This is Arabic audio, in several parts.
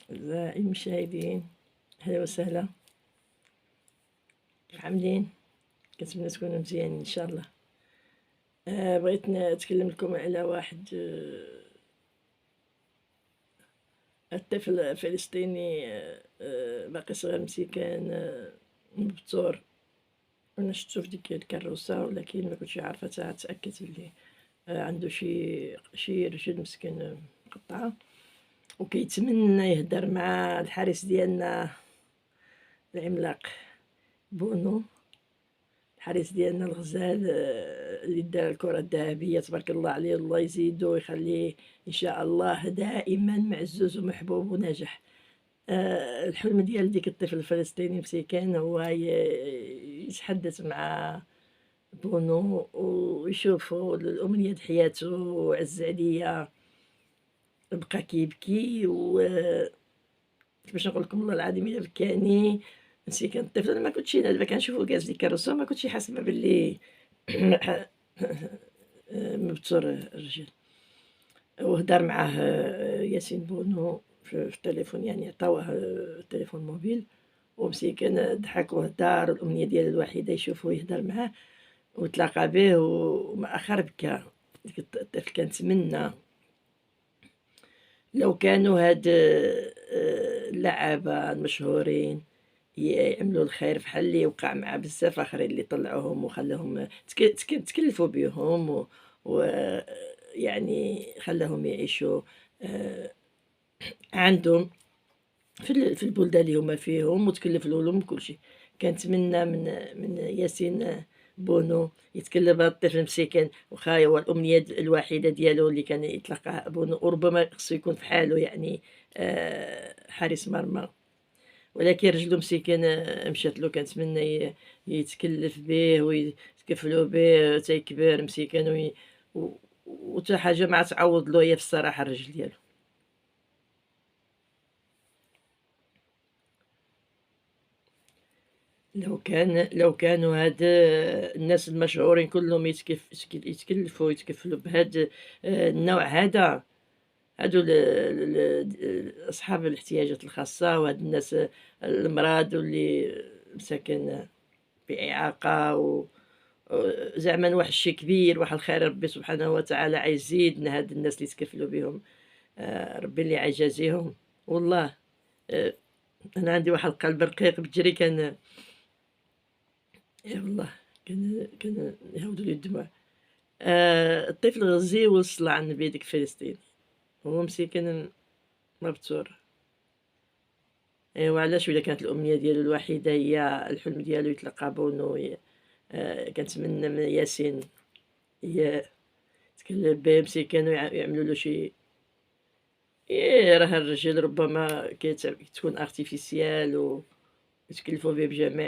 أعزائي المشاهدين، أهلا وسهلا. كيف عاملين؟ كنتمنى تكونوا مزيانين إن شاء الله. بغيت نتكلم لكم على واحد الطفل فلسطيني باقي صغير مسكين مبتور. أنا شفتو في ديك الكروسة، ولكن مكنتش عارفة تأكد بلي عندو شي رجل مسكين مقطعة، وكيتمنى يهدر مع الحارس ديالنا العملاق بونو، الحارس ديالنا الغزال اللي دا الكرة الذهبية تبارك الله عليه، الله يزيدو ويخليه إن شاء الله دائما معزوز ومحبوب وناجح. الحلم ديال ديك الطفل الفلسطيني مسكين هو يتحدث مع بونو ويشوفو الأمنية د حياتو عز عليا، بقى كيبكي كيفاش نقول لكم الله العظيم إلا بكاني مسكين الطفل. أنا ما كنتش دابا كنشوفو جالس ديك الكروسة ما كنتش حاسبة بلي مبتور الرجل. وهدر معاه ياسين بونو في التليفون، يعني عطاوه التليفون موبيل، ومسكين ضحك وهدر، الأمنية ديالو الوحيدة يشوفو يهدر معاه، وتلاقى به ومأخر بكى. ديك الطفل كنتمنى لو كانوا هاد اللعابة المشهورين يعملوا الخير بحال اللي وقع مع بزاف اخرين اللي طلعوهم وخلاهم تكلفوا بهم يعني خلاهم يعيشوا عندهم في البلدان اللي هما فيهم، وتكلف لهم كلشي. كنتمنى من ياسين بونو يتكلف بهذا الطفل مسكين، واخا هو الامنيه الوحيده ديالو اللي كان يتلقاه بونو، وربما خصو يكون في حاله يعني حارس مرمى، ولكن رجلو مسكين مشات له. كنتمنى يتكلف به ويتكفلوا به حتى يكبر مسكين وتا حاجه ما تعوض له هي في الصراحه الرجل ديالو. لو كانوا هاد الناس المشهورين كلهم يتكلفوا بهاد النوع هذا، هادو أصحاب الاحتياجات الخاصة، وهاد الناس المرض واللي مساكن بإعاقة زعما واحد الشي كبير، واحد الخير ربي سبحانه وتعالى عايزيدنا هاد الناس اللي يتكفلوا بهم. ربي اللي عيجازيهم. والله أنا عندي واحد القلب رقيق بجري، كان والله كان يهودوا لي الدموع. الطفل غزي وصل عند النبي ديك فلسطين، هو مسكين مبتور. ايوا علاش؟ ولا كانت الامنيه ديالو الوحيده هي الحلم ديالو يتلقى بونو. كنتمنى من ياسين يتكلم به مسكين ويعملوا له شي. راه الرجل ربما تكون ارتيفيسيال يتكلفوا به بجميع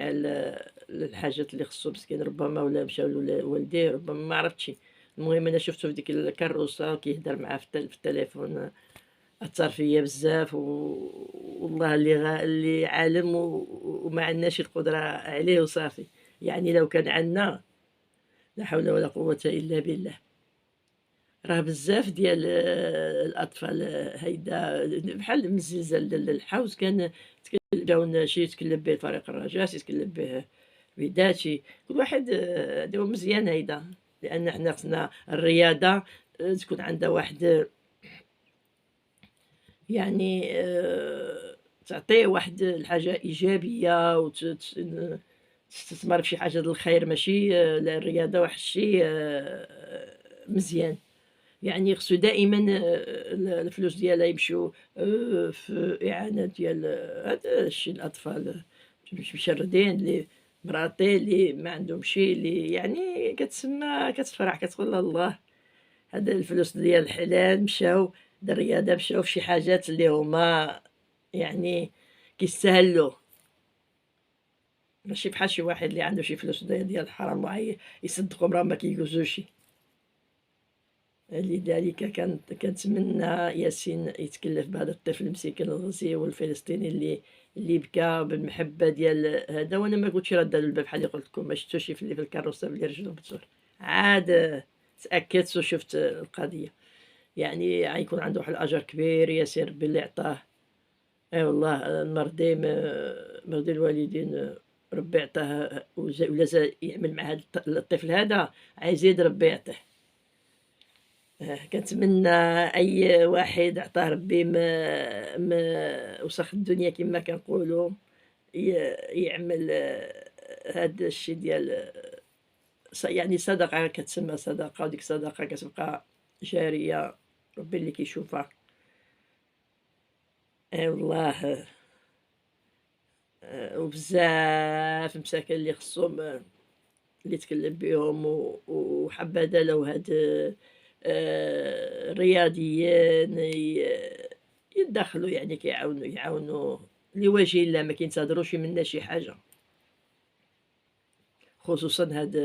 الحاجات اللي خصو مسكين، ربما ولا مشاو لوالديه، ربما ما عرفتش. المهم انا شفتو في ديك الكروسه كيهضر معاه في التليفون، اثر فيا بزاف والله اللي عالم وما عندناش القدره عليه وصافي. يعني لو كان عندنا لا حول ولا قوه الا بالله. راه بزاف ديال الاطفال هيدا بحال من الزلزال الحوز كان جاونا شي يتكلم به فريق الرجاء، يتكلم به بداتي كل واحد داو مزيان هيدا، لان حنا خصنا الرياضه تكون عندها واحد يعني تعطيه واحد الحاجه ايجابيه وتستثمر في شي حاجه للخير، ماشي الرياضه واحد الشيء مزيان. يعني خصو دائما الفلوس ديالها يمشيو في إعانة ديال هذا الشيء الأطفال مشردين اللي مراتين اللي ما عندهم شي، اللي يعني كتسمى كتفرح كتقول الله هاد الفلوس ديال الحلال مشاو الرياضة، مشاو في شي حاجات اللي هما يعني كيستاهلوا، ماشي بحال شي واحد اللي عنده شي فلوس ديال الحرام يصدقهم راه ما كيجوزوش. لذلك كنتمنى ياسين يتكلف بهذا الطفل المسكين الغزي والفلسطيني اللي بكى بالمحبه ديال هذا. وانا ما قلتش راه دار الباب بحال اللي قلت لكم، ما شفتوش في اللي في الكاروسه بلي رجلو بتور، عاد تاكدت وشفت القضيه. يعني غيكون عنده واحد الاجر كبير ياسين، ربي اللي عطاه اي والله المرضي مرضي الوالدين ربي عطاه ولا زال يعمل مع هاد الطفل هذا، عايزيد ربي يعطيه. كنتمنى اي واحد عطاه ربي ما وسخ الدنيا كما كنقولوا يعمل هاد الشي ديال يعني صدقة، كتسمى صدقة، وديك الصدقة كتبقى جارية، ربي اللي كيشوفها. اي والله. وبزاف مساكن اللي خصهم اللي تكلم بهم وحبذا لو هاد الرياضيين يتدخلوا، يعني يعاونوا لوجه الله، ما كينتظروش منا شي حاجة، خصوصا هاد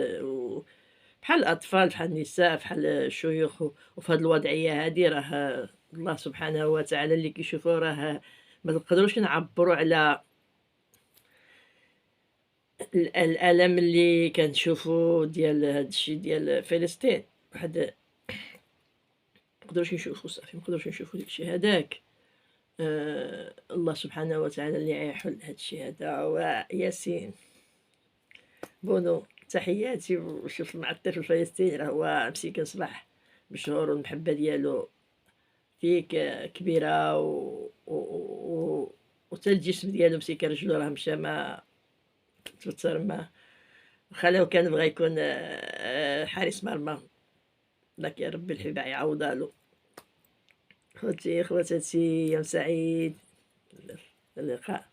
بحال الأطفال، بحال النساء، بحال الشيوخ. وفي هاد الوضعية هادي راه الله سبحانه وتعالى اللي كيشوفو، راه ما نقدروش نعبروا على الألم اللي كنشوفو ديال هاد الشي ديال فلسطين. واحد منقدروش نشوفو، صافي منقدروش نشوفو داكشي هداك. الله سبحانه وتعالى اللي غيحل هاد الشي هذا. وياسين بونو تحياتي، وشوف مع الطفل الفلسطيني راه هو مسكين صباح بشهور، والمحبة ديالو فيك كبيرة وتا الجسم ديالو مسكين، رجلو راه مشى ما تبتر ما، واخا لو كان بغا يكون حارس مرمى، لكن ربي الحبيب يعوضها. خوتي خواتاتي، يوم سعيد، اللقاء.